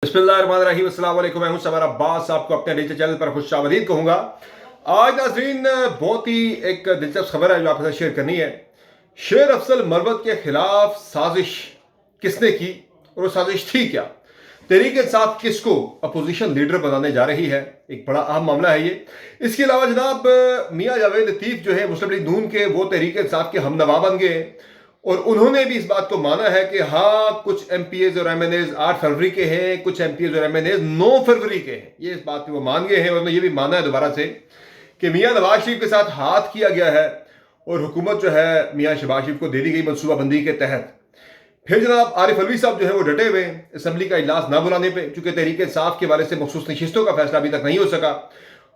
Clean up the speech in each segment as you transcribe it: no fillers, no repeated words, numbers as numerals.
बिस्मिल्लाहिर्रहमानिर्रहीम, अस्सलाम वालेकुम। मैं हूं समर अब्बास, आपको अपने डिजिटल चैनल पर खुशामदीद कहूंगा। आज नाज़रीन बहुत ही एक दिलचस्प खबर है जो आपके साथ शेयर करनी है। शेर अफजल मरवत के खिलाफ साजिश किसने की और वो साजिश थी क्या? तहरीक इंसाफ किसको अपोजिशन लीडर बनाने जा रही है? एक बड़ा अहम मामला है ये। इसके अलावा जनाब मियां जावेद लतीफ जो है मुस्लिम लीग नून के, वो तहरीक इंसाफ के हमनवा बन गए और उन्होंने भी इस बात को माना है कि हाँ, कुछ एमपीएज और एमएनएज 8 फरवरी के हैं, कुछ एमपीएज और एमएनएज 9 फरवरी के हैं। ये इस बात को वो मान गए हैं। उन्होंने ये भी माना है दोबारा से कि मियां नवाज शरीफ के साथ हाथ किया गया है और हुकूमत जो है मियां शहबाज शरीफ को दे दी गई मनसूबाबंदी के तहत। फिर जनाब आरिफ अलवी साहब जो है वो डटे हुए असम्बली का इजलास ना बुलाने पे, चूंकि तहरीक इंसाफ के बारे से मखसूस नशिस्तों का फैसला अभी तक नहीं हो सका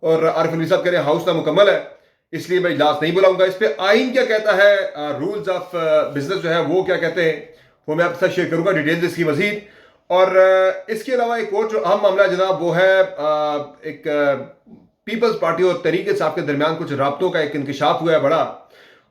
और आरिफ अलवी साहब कह रहे हैं हाउस ना मुकम्मल है, इसलिए मैं इजलास नहीं बुलाऊंगा। इस पर आइन क्या कहता है, रूल्स ऑफ बिजनेस जो है वो क्या कहते हैं, वो मैं आपके साथ शेयर करूंगा डिटेल्स इसकी मजीद। और इसके अलावा एक और जो अहम मामला जनाब वो है एक पीपल्स पार्टी और तहरीक इंसाफ के दरमियान कुछ राब्तों का एक इंकशाफ हुआ है बड़ा।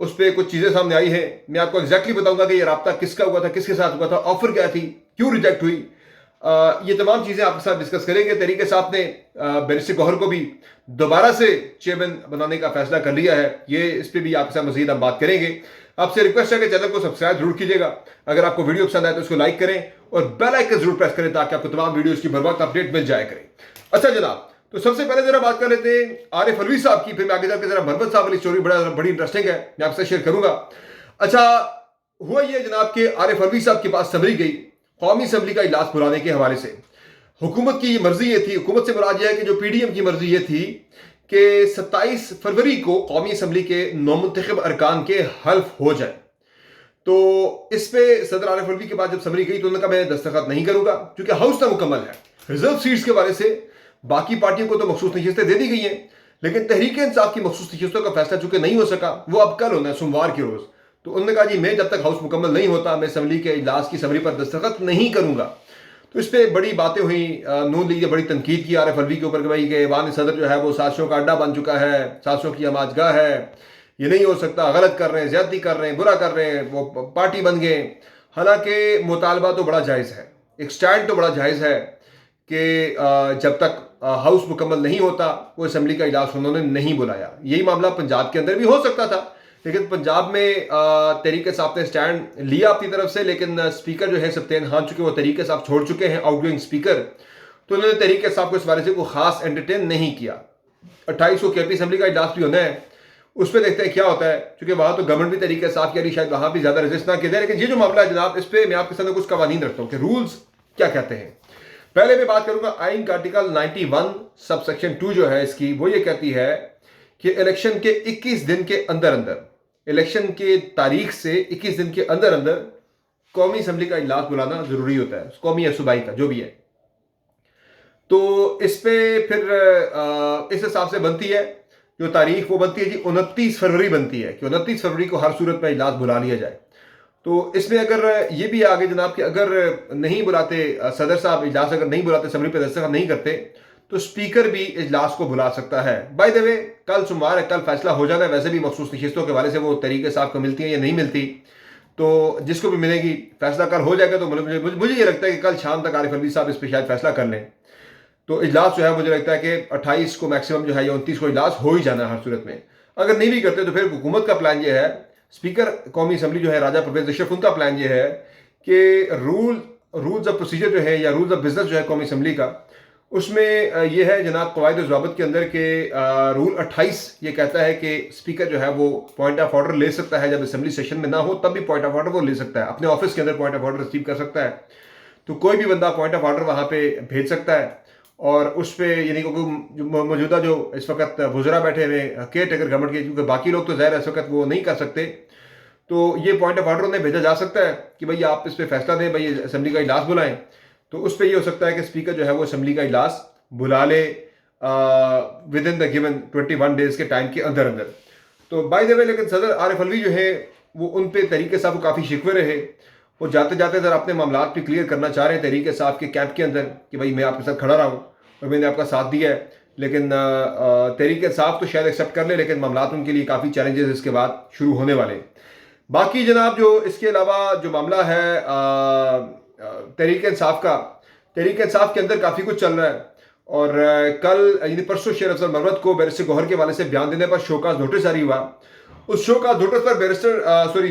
उस पर कुछ चीज़ें सामने आई है। मैं आपको एग्जैक्टली बताऊंगा कि ये राब्ता किसका हुआ था, किसके साथ हुआ था, ऑफर क्या थी, क्यों रिजेक्ट हुई। ये तमाम चीज़ें आपके साथ डिस्कस करेंगे। तहरीक इंसाफ ने बैरिस्टर गौहर को भी दोबारा से चेयरमैन बनाने का फैसला कर लिया है। ये इस पर भी आपके साथ मजीद हम बात करेंगे। आपसे रिक्वेस्ट है कि चैनल को सब्सक्राइब जरूर कीजिएगा। अगर आपको वीडियो पसंद आए तो उसको लाइक करें और बेल आइकन जरूर प्रेस करें ताकि आपको तमाम वीडियोस की बर वक्त अपडेट मिल जाया करें। अच्छा जनाब, तो सबसे पहले जरा बात कर लेते हैं आरिफ अलवी साहब की, फिर मैं आगे जाकर जरा मरवत साहब वाली स्टोरी बड़ी इंटरेस्टिंग है, मैं आपसे शेयर करूंगा। अच्छा, हुआ ये जनाब कि आरिफ अलवी साहब के पास समरी गई कौमी असम्बली का इजलास बुलाने के हवाले से। हुकूमत की मर्जी ये थी, हुकूमत से मुराद यह है कि जो पीडीएम की मर्जी ये थी कि 27 फरवरी को कौमी असम्बली के नौमुंतखब अरकान के हल्फ हो जाए। तो इस पे सदर आरिफ अलवी के बाद जब समरी गई तो उन्होंने कहा मैं दस्तखत नहीं करूंगा क्योंकि हाउस ना मुकम्मल है। रिजर्व सीट्स के बारे से बाकी पार्टियों को तो मखसूस नशिस्तें दे दी गई हैं, लेकिन तहरीक इंसाफ की मखसूस नशिस्तों का फैसला चूंकि नहीं हो सका, वो अब कल होना है सोमवार के रोज। तो उन्होंने कहा जी मैं जब तक हाउस मुकम्मल नहीं होता मैं असम्बली के इजलास की समरी पर दस्तखत नहीं करूंगा। तो इस पर बड़ी बातें हुई, नून लीग ने बड़ी तनकीद की आरिफ अलवी के ऊपर कि भाई कि ऐवान सदर जो है वो साजिशों का अड्डा बन चुका है, साजिशों की अमाजगाह है, ये नहीं हो सकता, गलत कर रहे हैं, ज्यादती कर रहे हैं, बुरा कर रहे हैं, वो पार्टी बन गए। हालांकि मुतालबा तो बड़ा जायज़ है, एक स्टैंड तो बड़ा जायज़ है कि जब तक हाउस मुकम्मल नहीं होता वो असम्बली का इजलास उन्होंने नहीं बुलाया। यही मामला पंजाब के अंदर भी हो सकता था, लेकिन पंजाब में तहरीक साहब ने स्टैंड लिया अपनी तरफ से, लेकिन स्पीकर जो है सफ्तेन खान, चूंकि वो तहरीक साहब छोड़ चुके हैं आउटगोइंग स्पीकर, तो उन्होंने तहरीक साहब को इस बारे से कोई खास एंटरटेन नहीं किया। 28 को केपी असम्बली का इजलास भी होना है, उस पर देखते हैं क्या होता है, क्योंकि वहां तो गवर्नमेंट भी तहरीक साहब की शायद वहां भी ज्यादा रेजिस्ट ना किया जाए। लेकिन ये जो मामला है जनाब, इस पर मैं आपके सामने कुछ कवानीन रखता हूँ कि रूल्स क्या कहते हैं। पहले मैं बात करूंगा आइन का आर्टिकल 91 सब सेक्शन 2 जो है इसकी, वो ये कहती है कि इलेक्शन के 21 दिन के अंदर अंदर, इलेक्शन के तारीख से 21 दिन के अंदर अंदर कौमी असम्बली का इजलास बुलाना जरूरी होता है, कौमी या सूबाई का जो भी है। तो इस पे फिर इस हिसाब से बनती है जो तारीख, वो बनती है जी 29 फरवरी बनती है कि 29 फरवरी को हर सूरत में इजलास बुला लिया जाए। तो इसमें अगर ये भी आगे जनाब कि अगर नहीं बुलाते सदर साहब, इजलास अगर नहीं बुलाते, असम्बली पे दस्तखत नहीं करते, तो स्पीकर भी इजलास को बुला सकता है। बाय द वे कल सोमवार है, कल फैसला हो जाना है। वैसे भी मखसूस नशिस्तों के वाले से वो तहरीक साहब को मिलती है या नहीं मिलती, तो जिसको भी मिलेगी फैसला कल हो जाएगा। तो मुझे ये लगता है कि कल शाम तक आरिफ अलवी साहब इस पर शायद फैसला कर लें। तो इजलास जो है मुझे लगता है कि 28 को मैक्सिमम जो है या 29 को इजलास हो ही जाना है हर सूरत में। अगर नहीं भी करते तो फिर हुकूमत का प्लान ये है, स्पीकर कौमी असम्बली जो है राजा परवेज अशरफ, उनका प्लान ये है कि रूल्स ऑफ प्रोसीजर जो है या रूल्स ऑफ बिजनेस जो है कौमी असम्बली का, उसमें यह है जनाब कवायद ज़वाबित के अंदर के रूल 28 ये कहता है कि स्पीकर जो है वो पॉइंट ऑफ ऑर्डर ले सकता है। जब असम्बली सेशन में ना हो तब भी पॉइंट ऑफ ऑर्डर वो ले सकता है, अपने ऑफिस के अंदर पॉइंट ऑफ ऑर्डर रिसीव कर सकता है। तो कोई भी बंदा पॉइंट ऑफ ऑर्डर वहाँ पे भेज सकता है और उस पर यानी कि मौजूदा जो इस वक्त वुज़रा बैठे हुए केयर टेकर गवर्नमेंट के, क्योंकि बाकी लोग तो ज़ाहिर इस वक्त वो नहीं कर सकते, तो ये पॉइंट ऑफ ऑर्डर उन्हें भेजा जा सकता है कि भाई आप इस पर फैसला दें, भाई असम्बली का इजलास बुलाएं। तो उस पर यह हो सकता है कि स्पीकर जो है वो असम्बली का इजलास बुला ले with in the given 21 days के टाइम के अंदर अंदर। तो बाय द वे लेकिन सदर आरिफ अलवी जो है वो उन पे तहरीक साहब को काफ़ी शिकवे रहे। वो जाते जाते जरा अपने मामला भी क्लियर करना चाह रहे हैं तहरीक साहब के कैंप के अंदर कि भाई मैं आपके साथ खड़ा रहा हूँ और मैंने आपका साथ दिया है। लेकिन तहरीक साहब तो शायद एक्सेप्ट कर ले, लेकिन मामला उनके लिए काफ़ी चैलेंजेस इसके बाद शुरू होने वाले। बाकी जनाब जो इसके अलावा जो मामला है तहरीक इंसाफ का, तहरीक इंसाफ के अंदर काफ़ी कुछ चल रहा है। और कल यानी परसों शेर अफजल मरवत को बैरिस्टर गौहर के वाले से बयान देने पर शोकाज नोटिस जारी हुआ। उस शोकाज नोटिस पर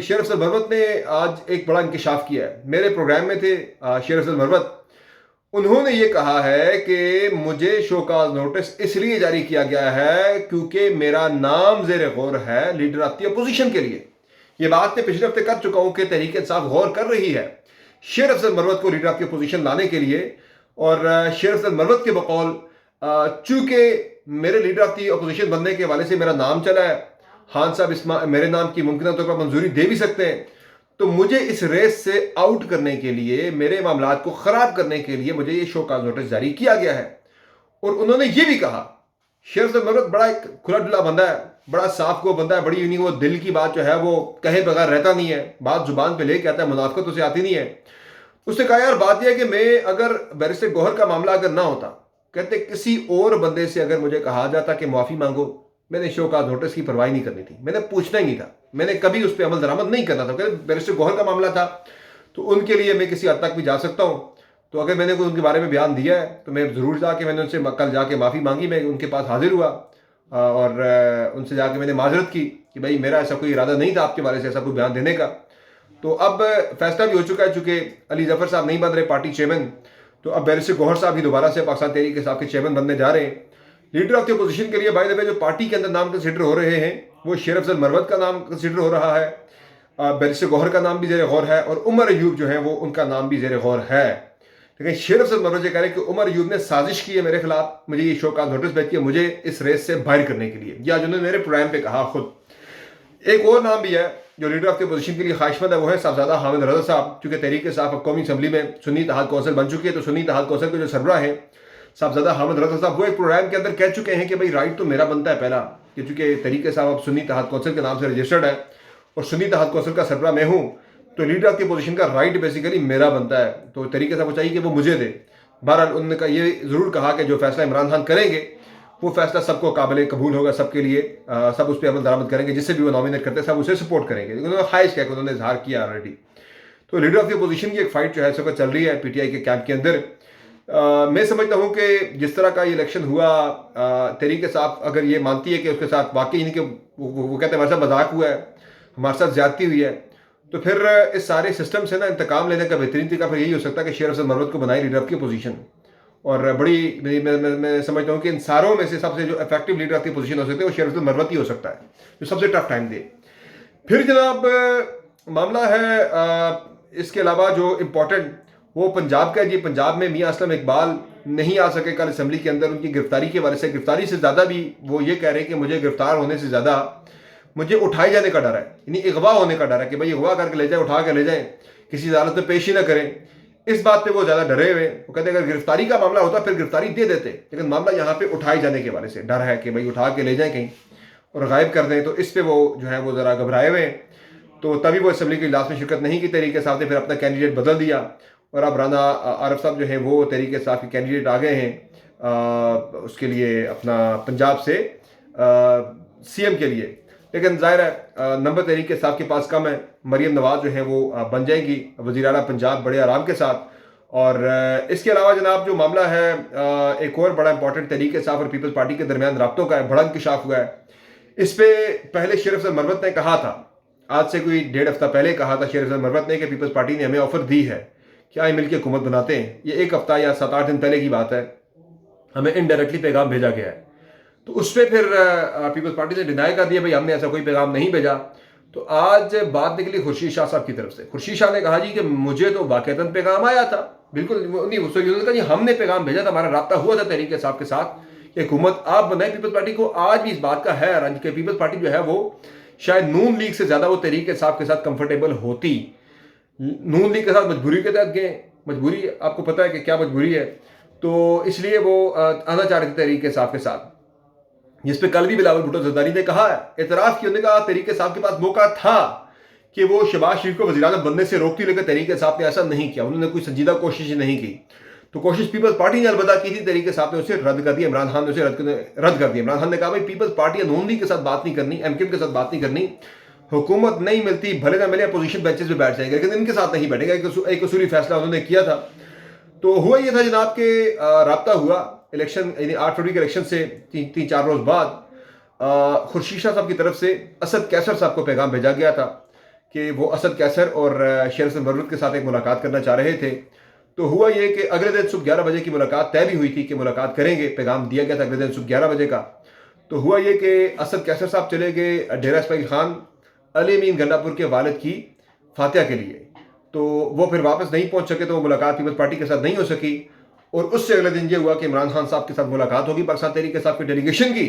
शेर अफजल मरवत ने आज एक बड़ा इंकशाफ किया है। मेरे प्रोग्राम में थे शेर अफजल मरवत। उन्होंने ये कहा है कि मुझे शोकाज नोटिस इसलिए जारी किया गया है क्योंकि मेरा नाम ज़ेर गौर है लीडर ऑफ द अपोजिशन के लिए। ये बात मैं पिछले हफ्ते कर चुका हूं कि तहरीक इंसाफ गौर कर रही है शेर अफजल मरवत को लीडर ऑफ द अपोजिशन लाने के लिए। और शेर अफजल मरवत के बकौल चूंकि मेरे लीडर ऑफ द अपोजिशन बनने के वाले से मेरा नाम चला है, खान साहब मेरे नाम की मुमकिन तौर पर मंजूरी दे भी सकते हैं, तो मुझे इस रेस से आउट करने के लिए, मेरे मामलात को ख़राब करने के लिए मुझे ये शोकाज नोटिस जारी किया गया है। और उन्होंने ये भी कहा, शेर अफजल मरवत बड़ा एक खुला डुला बंदा है, बड़ा साफ को बंदा है, बड़ी यूनी वो दिल की बात जो है वो कहे बगैर रहता नहीं है, बात जुबान पे लेके आता है, मुनाफिकत उसे आती नहीं है। उसने कहा यार बात यह है कि मैं अगर बैरिस्टर गौहर का मामला अगर ना होता, कहते किसी और बंदे से अगर मुझे कहा जाता कि माफ़ी मांगो, मैंने शोकाज नोटिस की परवाही नहीं करनी थी, मैंने पूछना ही नहीं था, मैंने कभी उस पर अमल दरामद नहीं करना था। कहते बैरिस्टर गौहर का मामला था तो उनके लिए मैं किसी हद तक भी जा सकता हूँ, तो अगर मैंने कोई उनके बारे में बयान दिया है तो मैं ज़रूर जाके मैंने उनसे कल जाके माफ़ी मांगी, मैं उनके पास हाजिर हुआ और उनसे जाके मैंने माजरत की कि भाई मेरा ऐसा कोई इरादा नहीं था आपके बारे से ऐसा कोई बयान देने का। तो अब फैसला भी हो चुका है, चूंकि अली जफर साहब नहीं बन रहे पार्टी चेयरमैन, तो अब बैरिस्टर गौहर साहब ही दोबारा से पाकिस्तान तहरीक इंसाफ के चेयरमैन बनने जा रहे हैं। लीडर ऑफ द अपोजिशन के लिए बाय द वे जो पार्टी के अंदर नाम कंसिडर हो रहे हैं वो शेर अफजल मरवत का नाम कंसिडर हो रहा है, बैरिस्टर गौहर का नाम भी ज़ेर गौर है, और उमर अयूब जो है वो उनका नाम भी ज़ेर गौर है। लेकिन शेर अफजल मरवत ये कह रहे हैं कि उमर अयूब ने साजिश की है मेरे खिलाफ, मुझे ये शोकाज नोटिस भेज किया मुझे इस रेस से बाहर करने के लिए, या जिन्होंने मेरे प्रोग्राम पे कहा खुद। एक और नाम भी है जो लीडर ऑफ द अपोजिशन के लिए ख्वाहिशमंद है, वो है साहबजादा हामिद रजा साहब। चूंकि तहरीक इंसाफ कौमी असम्बली में सुन्नी इत्तेहाद कौंसिल बन चुकी है, तो सुन्नी इत्तेहाद कौंसिल के जो सरबराह हैं साहबजादा हामिद रजा साहब, वो एक प्रोग्राम के अंदर कह चुके हैं कि भाई राइट तो मेरा बनता है पहला, कि चूंकि तहरीक इंसाफ अब सुन्नी इत्तेहाद कौंसिल के नाम से रजिस्टर्ड है और सुन्नी इत्तेहाद कौंसिल का सरबराह मैं हूँ, तो लीडर ऑफ द अपोजिशन का राइट बेसिकली मेरा बनता है, तो तहरीक इंसाफ को चाहिए कि वो मुझे दे। बहरहाल उन्होंने का ये ज़रूर कहा कि जो फैसला इमरान खान करेंगे वो फैसला सबको काबिल कबूल होगा, सबके लिए सब उस पर अमल दरामद करेंगे, जिससे भी वो नॉमिनेट करते हैं सब उसे सपोर्ट करेंगे। उन्होंने ख्वाहिश किया, उन्होंने इजहार किया ऑलरेडी। तो लीडर ऑफ द अपोजिशन की एक फाइट जो है इस वक्त चल रही है पीटीआई के कैंप के अंदर। मैं समझता हूँ कि जिस तरह का ये इलेक्शन हुआ, तहरीक इंसाफ अगर ये मानती है कि उसके साथ वाकई नहीं कि वो कहते हैं हमारे साथ मजाक हुआ है, हमारे साथ ज्यादती हुई है, तो फिर इस सारे सिस्टम से ना इंतकाम लेने का बेहतरीन तरीका फिर यही हो सकता है कि शेर अफजल मरवत को बनाए लीडर ऑफ द अपोजिशन। और बड़ी मैं समझता हूँ कि इन सारों में से सबसे जो effective leader of the opposition हो सकते हैं वो शेर अफजल मरवत ही हो सकता है, जो सबसे टफ टाइम दे। फिर जनाब मामला है इसके अलावा जो इम्पोर्टेंट वो पंजाब का है जी। पंजाब में मियाँ असलम इकबाल नहीं आ सके कल असम्बली के अंदर, उनकी गिरफ्तारी के बारे से, गिरफ्तारी से ज़्यादा भी वो ये कह रहे हैं कि मुझे गिरफ्तार होने से ज़्यादा मुझे उठाए जाने का डर है, यानी अगवा होने का डर है कि भाई अगवा करके ले जाए, उठा के ले जाए, किसी अदालत में पेश ही ना करें। इस बात पे वो ज़्यादा डरे हुए। वो कहते हैं अगर गिरफ्तारी का मामला होता फिर गिरफ्तारी दे देते, लेकिन मामला यहाँ पे उठाए जाने के बारे से डर है कि भाई उठा के ले जाएं कहीं और गायब कर दें, तो इस पे वो जो है वो ज़रा घबराए हुए हैं। तो तभी वो असम्बली के इजलास में शिरकत नहीं की तहरीक इंसाफ ने, फिर अपना कैंडिडेट बदल दिया और अब राना आरफ साहब जो है वो तहरीक इंसाफ के कैंडिडेट आ गए हैं उसके लिए अपना पंजाब से सीएम के लिए। लेकिन जाहिर है नंबर तहरीक इंसाफ के पास कम है, मरियम नवाज जो है वो बन जाएंगी वज़ीर आला पंजाब बड़े आराम के साथ। और इसके अलावा जनाब जो मामला है एक और बड़ा इंपॉर्टेंट तहरीक इंसाफ और पीपल्स पार्टी के दरमियान रब्तों का बड़ा इंकशाफ हुआ है। इस पर पहले शेर अफजल मरवत ने कहा था, आज से कोई 1.5 हफ्ता पहले कहा था शेर अफजल मरवत ने कि पीपल्स पार्टी ने हमें ऑफर दी है कि आए मिलकर हुकूमत बनाते हैं। ये 1 हफ्ता या 7-8 दिन पहले की बात है, हमें इनडायरेक्टली पैगाम भेजा गया है। तो उस पर फिर पीपल्स पार्टी ने डिनाई कर दिया, भाई हमने ऐसा कोई पैगाम नहीं भेजा। तो आज बात निकली खुर्शीद शाह साहब की तरफ से। खुर्शीद शाह ने कहा जी कि मुझे तो वाकईतन पैगाम आया था, बिल्कुल नहीं, उन्होंने कहा जी हमने पैगाम भेजा था, हमारा रब्ता हुआ था तहरीक इंसाफ के साथ कि हुकूमत आप बनाए पीपल्स पार्टी को। आज भी इस बात का है रंज कि पीपल्स पार्टी जो है वो शायद नून लीग से ज़्यादा वो तहरीक इंसाफ के साथ कंफर्टेबल होती। नून लीग के साथ मजबूरी के तहत गए, मजबूरी आपको पता है कि क्या मजबूरी है, तो इसलिए वो आना चाह रहे थे तहरीक इंसाफ के साथ, जिस पे कल भी बिलावल भुट्टो जरदारी ने कहा है, एतराफ़ किया, उन्होंने कहा तहरीक इंसाफ के पास मौका था कि वो शहबाज शरीफ को वज़ीर-ए-आज़म बनने से रोकती, लेकिन तहरीक इंसाफ ने ऐसा नहीं किया, उन्होंने कोई संजीदा कोशिश नहीं की। तो कोशिश पीपल्स पार्टी ने अलबत्ता की थी, तहरीक इंसाफ ने उसे रद्द कर दिया, इमरान खान ने उसे रद्द कर दिया। इमरान खान ने कहा भाई पीपल्स पार्टी नून लीग के साथ बात नहीं करनी, एमक्यूएम के साथ बात नहीं करनी, हुकूमत नहीं मिलती भले ना मिले अपोजिशन बेंचेस पे बैठ जाएंगे, लेकिन इनके साथ नहीं बैठेगा। एक उसूली फैसला उन्होंने किया था। तो हुआ ये था जनाब के राब्ता हुआ इलेक्शन यानी 8 फरवरी के इलेक्शन से 3-4 रोज बाद खुर्शीद शाह साहब की तरफ से असद कैसर साहब को पैगाम भेजा गया था कि वो असद कैसर और शेर हसन मरवत के साथ एक मुलाकात करना चाह रहे थे। तो हुआ ये कि अगले दिन सुबह 11 बजे की मुलाकात तय भी हुई थी कि मुलाकात करेंगे, पैगाम दिया गया था अगले दिन सुबह 11 बजे का। तो हुआ ये कि असद कैसर साहब चले गए डेरा इस्माइल खान अली मीन गंडापुर के वालिद की फातिहा के लिए। तो वो फिर वापस नहीं पहुंच सके, तो वो मुलाकात पीपल्स पार्टी के साथ नहीं हो सकी। और उससे अगले दिन ये हुआ कि इमरान खान साहब के साथ मुलाकात होगी पाकिस्तान तहरीक इंसाफ की डेलीगेशन की।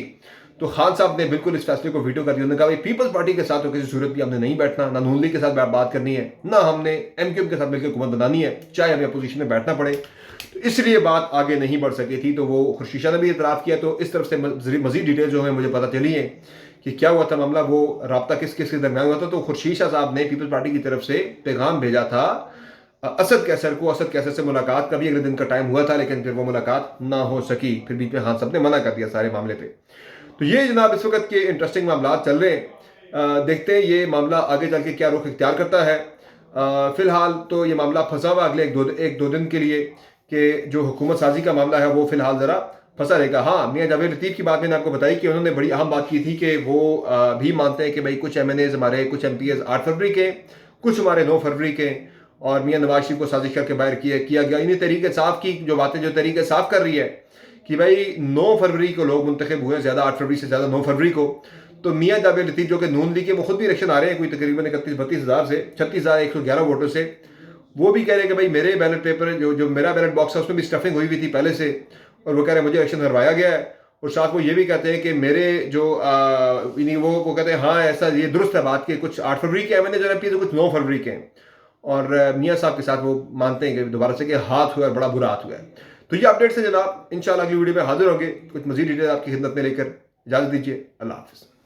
तो खान साहब ने बिल्कुल इस फैसले को वीटो कर दिया। उन्होंने कहा भाई पीपल्स पार्टी के साथ तो किसी सूरत भी हमने नहीं बैठना, ना नून लीग के साथ बात करनी है, ना हमने एमक्यूएम के साथ मिलकर हुकूमत बनानी है, चाहे हमें अपोजिशन में बैठना पड़े। तो इसलिए बात आगे नहीं बढ़ सकी थी। तो वो खुर्शीद शाह ने भी इतराफ़ किया। तो इस तरफ से मजीद डिटेल जो है मुझे पता चली है कि क्या हुआ था मामला, वो राब्ता किस किस के दरमियान हुआ था। तो खुर्शीद शाह साहब ने पीपल्स पार्टी की तरफ से पैगाम भेजा था असद कैसर को। असद कैसर से मुलाकात का भी अगले दिन का टाइम हुआ था, लेकिन फिर वो मुलाकात ना हो सकी। फिर बीच में खान साहब ने मना कर दिया सारे मामले पे। तो ये जनाब इस वक्त के इंटरेस्टिंग मामला चल रहे हैं। देखते हैं ये मामला आगे चल के क्या रुख इख्तियार करता है। फिलहाल तो ये मामला फंसा हुआ अगले एक दो दिन के लिए कि जो हुकूमत साजी का मामला है वो फिलहाल ज़रा फंसा रहेगा। हाँ, मियां जावेद लतीफ़ की बात मैंने आपको बताई कि उन्होंने बड़ी अहम बात की थी कि वो भी मानते हैं कि भाई कुछ MNAs हमारे, कुछ MPs 8 फरवरी के, कुछ हमारे 9 फरवरी के, और मियां नवाज शरीफ को साजिश करके बाहर किया गया। इन्हीं तहरीक इंसाफ की जो बातें जो तहरीक इंसाफ कर रही है कि भाई 9 फरवरी को लोग मुंतखब हुए, ज़्यादा 8 फरवरी से ज़्यादा 9 फरवरी को। तो मियां जावेद लतीफ़ जो कि नून लीग के, वो खुद भी इलेक्शन आ रहे हैं कोई तकरीबन 31-32 हज़ार से 36,111 वोटों से, वो भी कह रहे हैं कि भाई मेरे बैलेट पेपर जो मेरा बैलेट बॉक्स है उसमें भी स्टफिंग हुई हुई थी पहले से, और वो कह रहे हैं मुझे इलेक्शन हरवाया गया है। और साथ वो ये भी कहते हैं कि मेरे जो वो कहते हैं हाँ ऐसा ये दुरुस्त है बात कि कुछ 8 फरवरी के MNA जो MP तो कुछ 9 फरवरी के हैं। और मियां साहब के साथ वो मानते हैं कि दोबारा से कि हाथ हुआ है, बड़ा बुरा हाथ हुआ है। तो ये अपडेट से जनाब इंशाल्लाह अगली वीडियो में हाजिर होंगे कुछ मजीद डिटेल आपकी खिदमत में लेकर। इजाज़त दीजिए, अल्लाह हाफ़िज़।